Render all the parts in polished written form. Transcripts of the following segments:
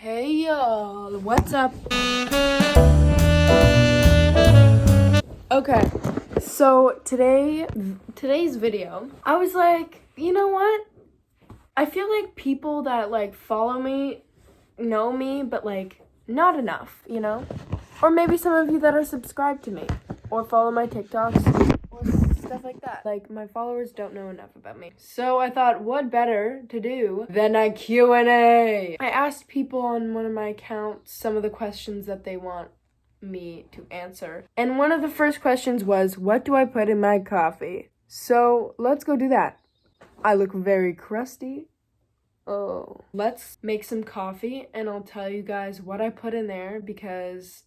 Hey y'all, what's up? Okay, so today's video, I was like, you know what? I feel like people that like follow me know me, but like not enough, you know? Or maybe some of you that are subscribed to me or follow my TikToks or stuff like that. Like my followers don't know enough about me. So I thought, what better to do than a Q&A? I asked people on one of my accounts some of the questions that they want me to answer. And one of the first questions was, what do I put in my coffee? So let's go do that. I look very crusty. Oh, let's make some coffee and I'll tell you guys what I put in there because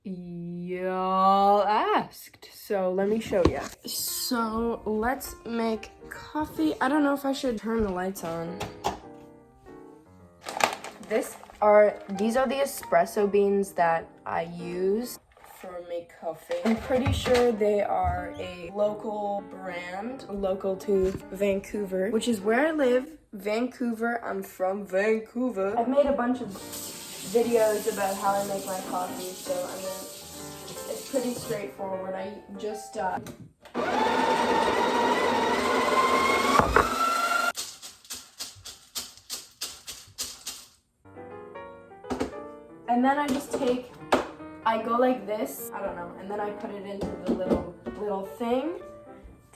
y'all asked. So let me show you. So let's make coffee. I don't know if I should turn the lights on. These are the espresso beans that I use for my coffee. I'm pretty sure they are a local brand, local to Vancouver, which is where I live. Vancouver, I'm from Vancouver. I've made a bunch of videos about how I make my coffee, so I mean, it's pretty straightforward. I just, and then I go like this, I don't know, and then I put it into the little thing,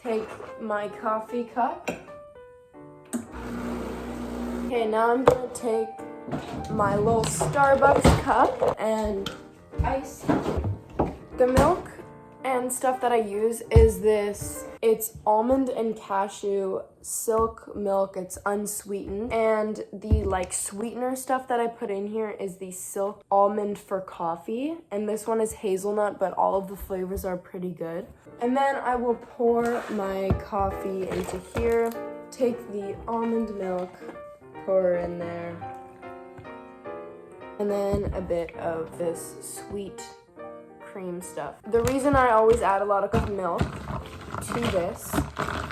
take my coffee cup. Okay, now I'm gonna take my little Starbucks cup and ice. The milk and stuff that I use is this. It's almond and cashew silk milk. It's unsweetened. And the like sweetener stuff that I put in here is the silk almond for coffee. And this one is hazelnut, but all of the flavors are pretty good. And then I will pour my coffee into here. Take the almond milk, pour in there. And then a bit of this sweet cream stuff. The reason I always add a lot of milk to this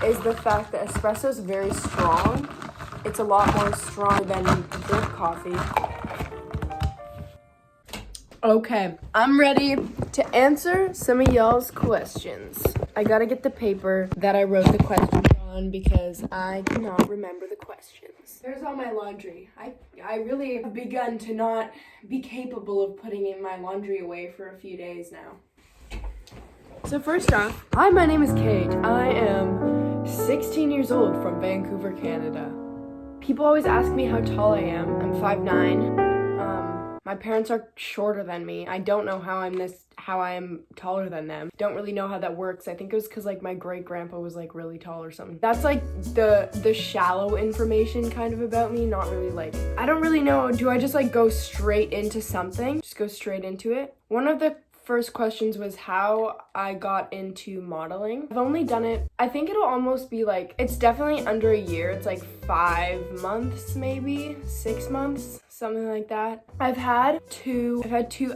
is the fact that espresso is very strong. It's a lot more strong than drip coffee. Okay, I'm ready to answer some of y'all's questions. I gotta get the paper that I wrote the questions on because I cannot remember the questions. There's all my laundry. I really have begun to not be capable of putting in my laundry away for a few days now. So first off, hi, my name is Kate. I am 16 years old from Vancouver, Canada. People always ask me how tall I am. I'm 5'9". My parents are shorter than me. I don't know how I am taller than them. Don't really know how that works. I think it was because like my great grandpa was like really tall or something. That's like the shallow information kind of about me, not really like, I don't really know. Do I just like go straight into something? Just go straight into it? One of the first questions was how I got into modeling. I've only done it, I think it'll almost be like, it's definitely under a year. It's like 5 months, maybe 6 months, something like that. I've had two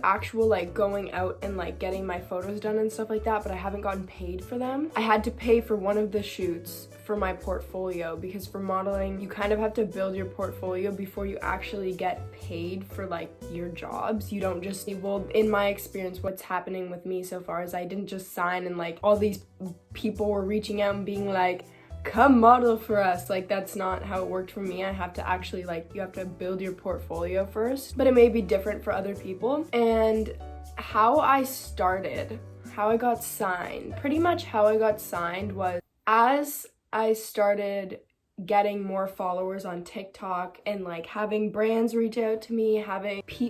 actual like going out and like getting my photos done and stuff like that, but I haven't gotten paid for them. I had to pay for one of the shoots for my portfolio because for modeling, you kind of have to build your portfolio before you actually get paid for like your jobs. You don't just, well, in my experience, what's happening with me so far is I didn't just sign and like all these people were reaching out and being like, come model for us. Like that's not how it worked for me. I have to actually like, you have to build your portfolio first, but it may be different for other people. And how I got signed, pretty much how I got signed was as I started getting more followers on TikTok and like having brands reach out to me,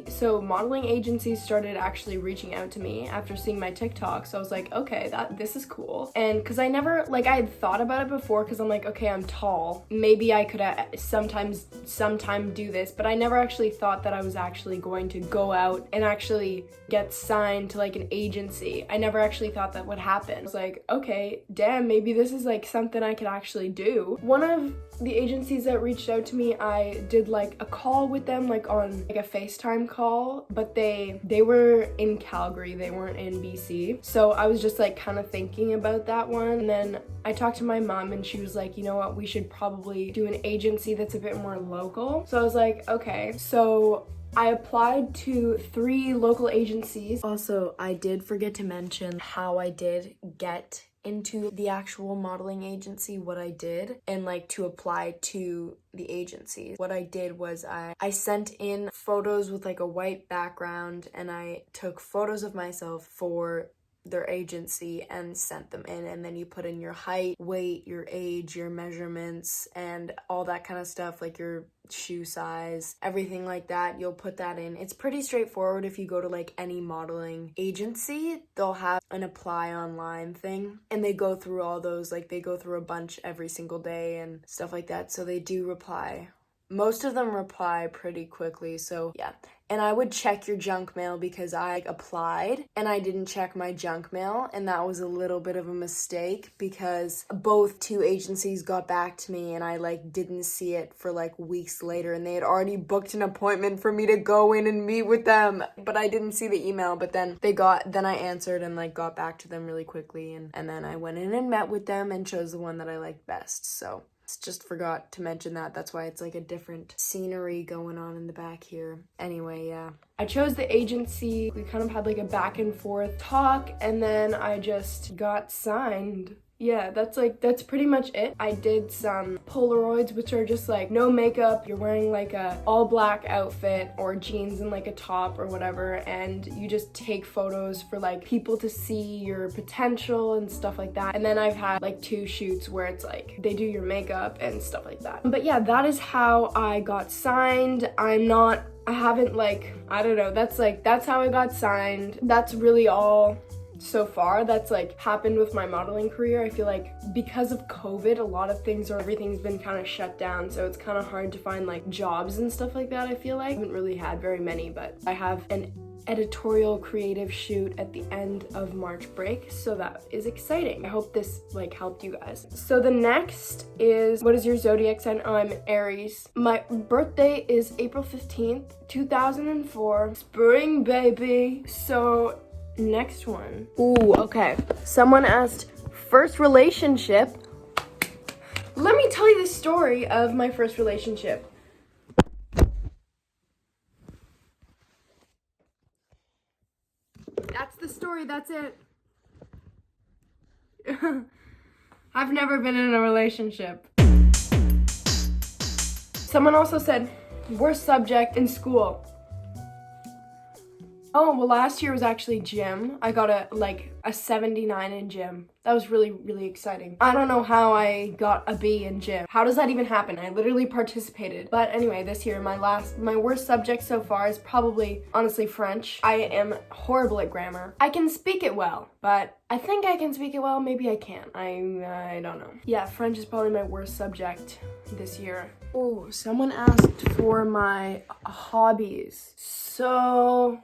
so modeling agencies started actually reaching out to me after seeing my TikTok. So I was like, okay, this is cool. And cause I never, like I had thought about it before cause I'm like, okay, I'm tall. Maybe I could sometime do this, but I never actually thought that I was actually going to go out and actually get signed to like an agency. I never actually thought that would happen. I was like, okay, damn, maybe this is like something I could actually do. One of the agencies that reached out to me, I did like a call with them, like on like a FaceTime call, but they were in Calgary, they weren't in BC. So I was just like kind of thinking about that one. And then I talked to my mom and she was like, you know what, we should probably do an agency that's a bit more local. So I was like, okay. So I applied to 3 local agencies. Also, I did forget to mention how I did get into the actual modeling agency, what I did, and like to apply to the agencies. What I did was I sent in photos with like a white background, and I took photos of myself for their agency and sent them in, and then you put in your height, weight, your age, your measurements, and all that kind of stuff, like your shoe size, everything like that. You'll put that in. It's pretty straightforward. If you go to like any modeling agency, they'll have an apply online thing, and they go through all those, like they go through a bunch every single day and stuff like that. So they do reply. Most of them reply pretty quickly, so yeah. And I would check your junk mail because I applied and I didn't check my junk mail, and that was a little bit of a mistake because both 2 agencies got back to me and I like didn't see it for like weeks later, and they had already booked an appointment for me to go in and meet with them, but I didn't see the email. But then I answered and like got back to them really quickly, and then I went in and met with them and chose the one that I liked best. So just forgot to mention that. That's why it's like a different scenery going on in the back here. Anyway, yeah. I chose the agency. We kind of had like a back and forth talk, and then I just got signed. Yeah, that's pretty much it. I did some Polaroids, which are just like no makeup. You're wearing like a all black outfit or jeans and like a top or whatever, and you just take photos for like people to see your potential and stuff like that. And then I've had like 2 shoots where it's like they do your makeup and stuff like that. But yeah, that is how I got signed. I haven't like, I don't know, that's how I got signed. That's really all so far that's like happened with my modeling career. I feel like because of COVID, a lot of everything's been kind of shut down, so it's kind of hard to find like jobs and stuff like that. I feel like I haven't really had very many, but I have an editorial creative shoot at the end of March break, so that is exciting. I hope this like helped you guys. So the next is, what is your zodiac sign? Oh, I'm Aries. My birthday is April 15th, 2004. Spring, baby. So next one. Ooh, okay. Someone asked, first relationship. Let me tell you the story of my first relationship. That's the story, that's it. I've never been in a relationship. Someone also said, worst subject in school. Oh, well, last year was actually gym. I got a 79 in gym. That was really, really exciting. I don't know how I got a B in gym. How does that even happen? I literally participated. But anyway, this year, my worst subject so far is probably, honestly, French. I am horrible at grammar. I can speak it well, but I think I can speak it well. Maybe I can't. I don't know. Yeah, French is probably my worst subject this year. Oh, someone asked for my hobbies. So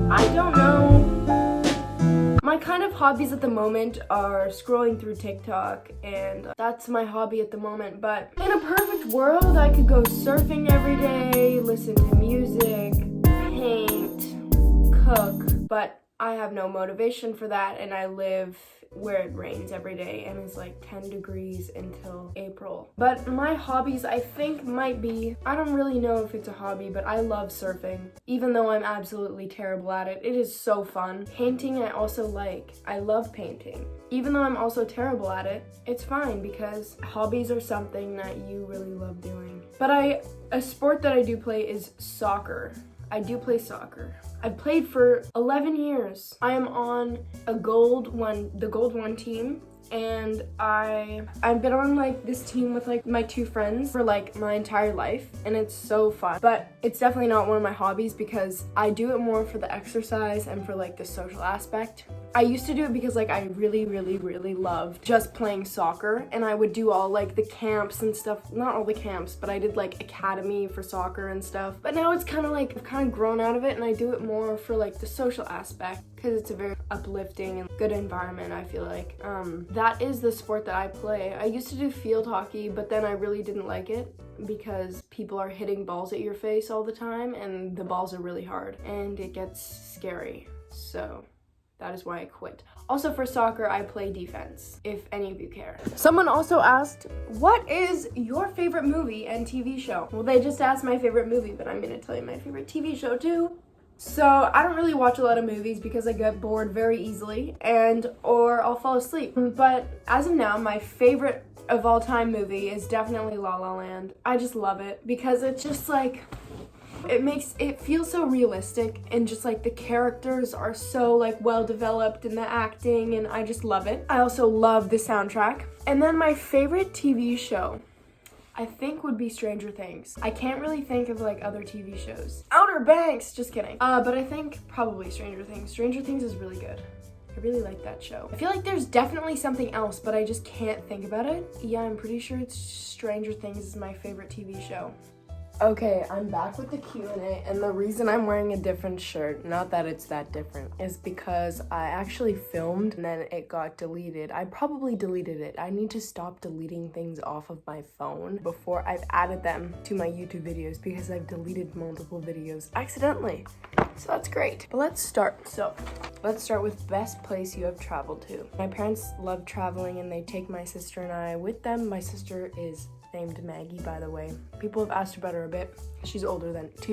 I don't know. My kind of hobbies at the moment are scrolling through TikTok, and that's my hobby at the moment. But in a perfect world, I could go surfing every day, listen to music, paint, cook, but I have no motivation for that, and I live where it rains every day and it's like 10 degrees until April. But my hobbies, I think, might be, I don't really know if it's a hobby, but I love surfing. Even though I'm absolutely terrible at it, it is so fun. Painting I also like. I love painting. Even though I'm also terrible at it, it's fine because hobbies are something that you really love doing. But a sport that I do play is soccer. I do play soccer. I've played for 11 years. I am on the Gold 1 team, and I've been on like this team with like my 2 friends for like my entire life, and it's so fun. But it's definitely not one of my hobbies because I do it more for the exercise and for like the social aspect. I used to do it because like I really, really, really loved just playing soccer, and I would do all like the camps and stuff. Not all the camps, but I did like academy for soccer and stuff. But now it's kind of like I've kind of grown out of it, and I do it more for like the social aspect because it's a very uplifting and good environment, I feel like. That is the sport that I play. I used to do field hockey, but then I really didn't like it because people are hitting balls at your face all the time, and the balls are really hard and it gets scary. So That is why I quit. Also for soccer, I play defense, if any of you care. Someone also asked, what is your favorite movie and TV show? Well, they just asked my favorite movie, but I'm gonna tell you my favorite TV show too. So I don't really watch a lot of movies because I get bored very easily or I'll fall asleep. But as of now, my favorite of all time movie is definitely La La Land. I just love it because it's just like, it makes it feel so realistic, and just like the characters are so like well developed in the acting, and I just love it. I also love the soundtrack. And then my favorite TV show, I think, would be Stranger Things. I can't really think of like other TV shows. Outer Banks, just kidding. But I think probably Stranger Things. Stranger Things is really good. I really like that show. I feel like there's definitely something else, but I just can't think about it. Yeah, I'm pretty sure it's Stranger Things is my favorite TV show. Okay, I'm back with the Q&A, and the reason I'm wearing a different shirt, not that it's that different, is because I actually filmed and then it got deleted. I probably deleted it. I need to stop deleting things off of my phone before I've added them to my YouTube videos, because I've deleted multiple videos accidentally. So that's great. But let's start. So let's start with best place you have traveled to. My parents love traveling and they take my sister and I with them. My sister is named Maggie, by the way. People have asked about her a bit. She's 2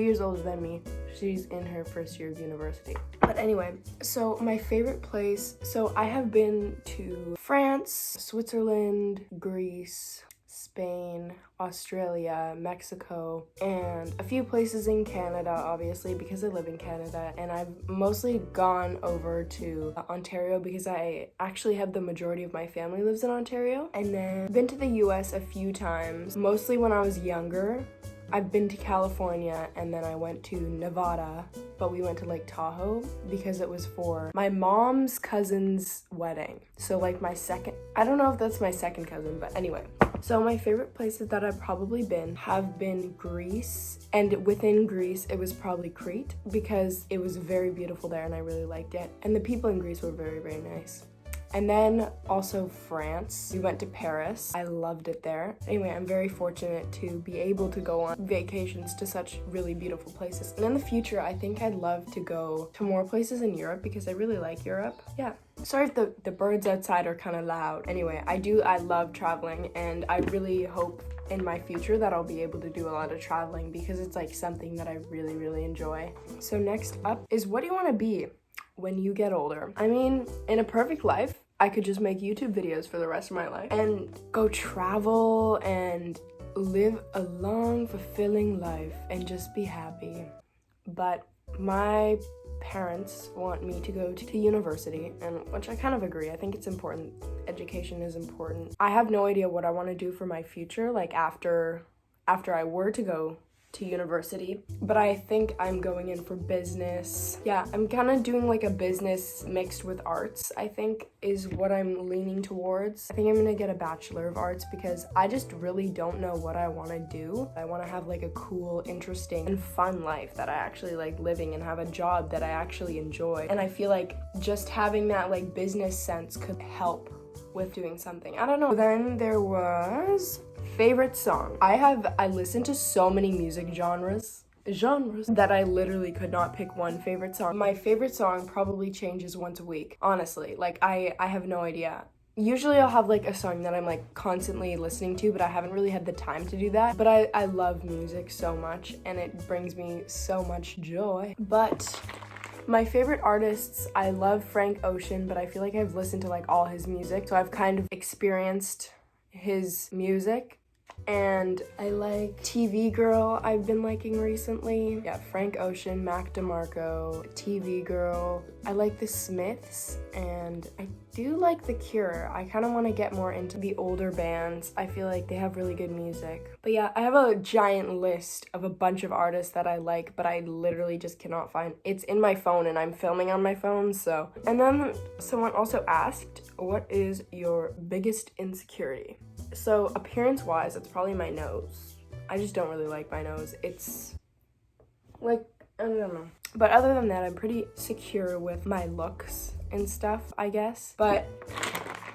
years older than me. She's in her first year of university. But anyway, so my favorite place, so I have been to France, Switzerland, Greece, Spain, Australia, Mexico, and a few places in Canada, obviously, because I live in Canada. And I've mostly gone over to Ontario because I actually have the majority of my family lives in Ontario. And then been to the US a few times, mostly when I was younger. I've been to California, and then I went to Nevada, but we went to Lake Tahoe because it was for my mom's cousin's wedding. So like I don't know if that's my second cousin, but anyway. So my favorite places that I've probably been have been Greece, and within Greece it was probably Crete because it was very beautiful there and I really liked it. And the people in Greece were very, very nice. And then also France. We went to Paris. I loved it there. Anyway, I'm very fortunate to be able to go on vacations to such really beautiful places. And in the future, I think I'd love to go to more places in Europe because I really like Europe. Yeah. Sorry if the birds outside are kind of loud. Anyway, I love traveling, and I really hope in my future that I'll be able to do a lot of traveling because it's like something that I really, really enjoy. So next up is, what do you want to be when you get older? I mean, in a perfect life, I could just make YouTube videos for the rest of my life and go travel and live a long, fulfilling life and just be happy. But my parents want me to go to university, and which I kind of agree. I think it's important. Education is important. I have no idea what I want to do for my future, like after I were to go to university, but I think I'm going in for business. Yeah, I'm kind of doing like a business mixed with arts, I think is what I'm leaning towards. I think I'm gonna get a Bachelor of Arts because I just really don't know what I want to do. I want to have like a cool, interesting, and fun life that I actually like living, and have a job that I actually enjoy. And I feel like just having that like business sense could help with doing something. I don't know. Then there was favorite song. I listen to so many music genres that I literally could not pick one favorite song. My favorite song probably changes once a week, honestly. Like I have no idea. Usually I'll have like a song that I'm like constantly listening to, but I haven't really had the time to do that. But I love music so much, and it brings me so much joy. But my favorite artists, I love Frank Ocean, but I feel like I've listened to like all his music, so I've kind of experienced his music. And I like TV Girl, I've been liking recently. Yeah, Frank Ocean, Mac DeMarco, TV Girl. I like the Smiths, and I do like The Cure. I kind of want to get more into the older bands. I feel like they have really good music. But yeah, I have a giant list of a bunch of artists that I like, but I literally just cannot find. It's in my phone and I'm filming on my phone, so. And then someone also asked, what is your biggest insecurity? So appearance-wise, it's probably my nose. I just don't really like my nose. It's like, I don't know. But other than that, I'm pretty secure with my looks and stuff, I guess. But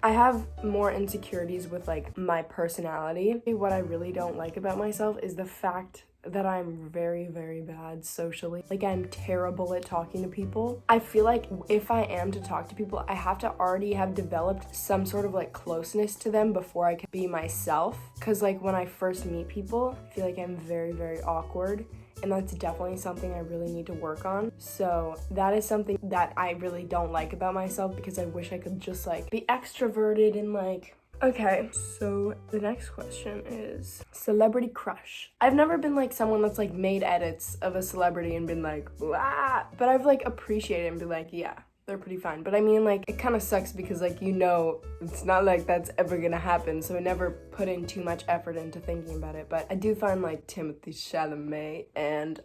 I have more insecurities with like my personality. What I really don't like about myself is the fact that I'm very, very bad socially. Like, I'm terrible at talking to people. I feel like if I am to talk to people, I have to already have developed some sort of like closeness to them before I can be myself. Cause like when I first meet people, I feel like I'm very, very awkward. And that's definitely something I really need to work on. So that is something that I really don't like about myself, because I wish I could just like be extroverted and like, okay, so the next question is celebrity crush. I've never been like someone that's like made edits of a celebrity and been like, wow, but I've like appreciated it and be like, yeah, they're pretty fine. But I mean, like, it kind of sucks because like, you know, it's not like that's ever gonna happen, so I never put in too much effort into thinking about it. But I do find like Timothée Chalamet and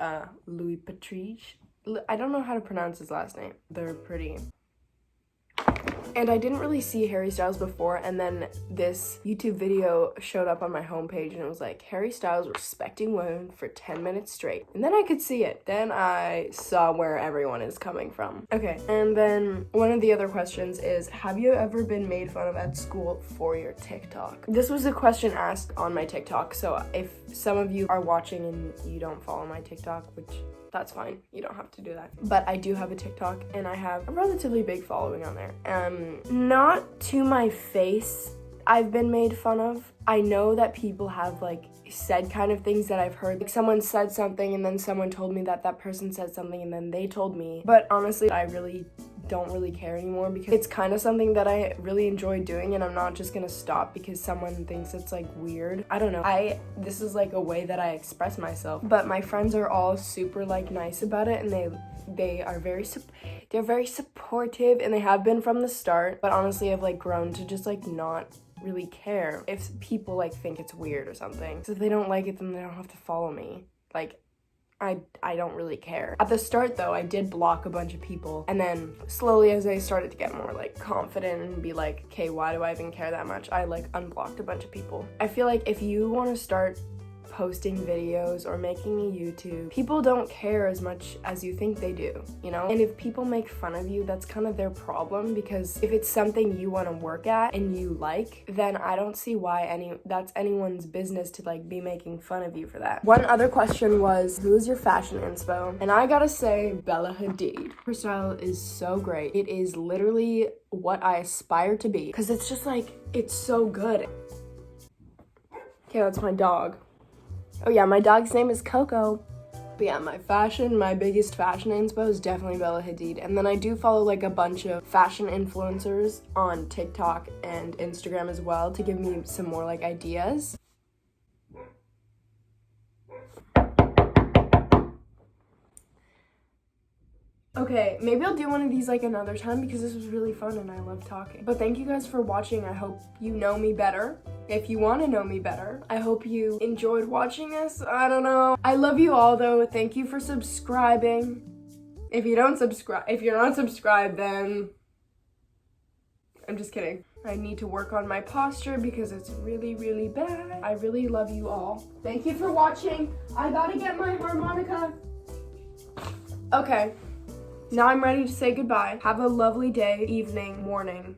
Louis Patrice, I don't know how to pronounce his last name, they're pretty. And I didn't really see Harry Styles before, and then this YouTube video showed up on my homepage and it was like, Harry Styles respecting women for 10 minutes straight. And then I could see it. Then I saw where everyone is coming from. Okay, and then one of the other questions is, have you ever been made fun of at school for your TikTok? This was a question asked on my TikTok, so if some of you are watching and you don't follow my TikTok, which that's fine, you don't have to do that. But I do have a TikTok and I have a relatively big following on there. Not to my face, I've been made fun of. I know that people have like said kind of things that I've heard. Like someone said something and then someone told me that that person said something and then they told me. But honestly, I really don't really care anymore, because it's kind of something that I really enjoy doing, and I'm not just gonna stop because someone thinks it's like weird. I don't know. This is like a way that I express myself. But my friends are all super like nice about it, and they are very supportive, and they have been from the start. But honestly, I've like grown to just like not really care if people like think it's weird or something. So if they don't like it, then they don't have to follow me. Like, I don't really care. At the start though, I did block a bunch of people, and then slowly as I started to get more like confident and be like, okay, why do I even care that much? I like unblocked a bunch of people. I feel like if you want to start posting videos or making a YouTube, people don't care as much as you think they do, you know? And if people make fun of you, that's kind of their problem, because if it's something you want to work at and you like, then I don't see why that's anyone's business to like be making fun of you for that. One other question was, who is your fashion inspo? And I gotta say, Bella Hadid. Her style is so great. It is literally what I aspire to be, because it's just like, it's so good. Okay, that's my dog. Oh yeah, my dog's name is Coco. But yeah, my biggest fashion inspo is definitely Bella Hadid. And then I do follow like a bunch of fashion influencers on TikTok and Instagram as well to give me some more like ideas. Okay, maybe I'll do one of these like another time, because this was really fun and I love talking. But thank you guys for watching. I hope you know me better. If you want to know me better, I hope you enjoyed watching this. I don't know. I love you all though. Thank you for subscribing. If you're not subscribed, then I'm just kidding. I need to work on my posture because it's really, really bad. I really love you all. Thank you for watching. I gotta get my harmonica. Okay. Now I'm ready to say goodbye. Have a lovely day, evening, morning.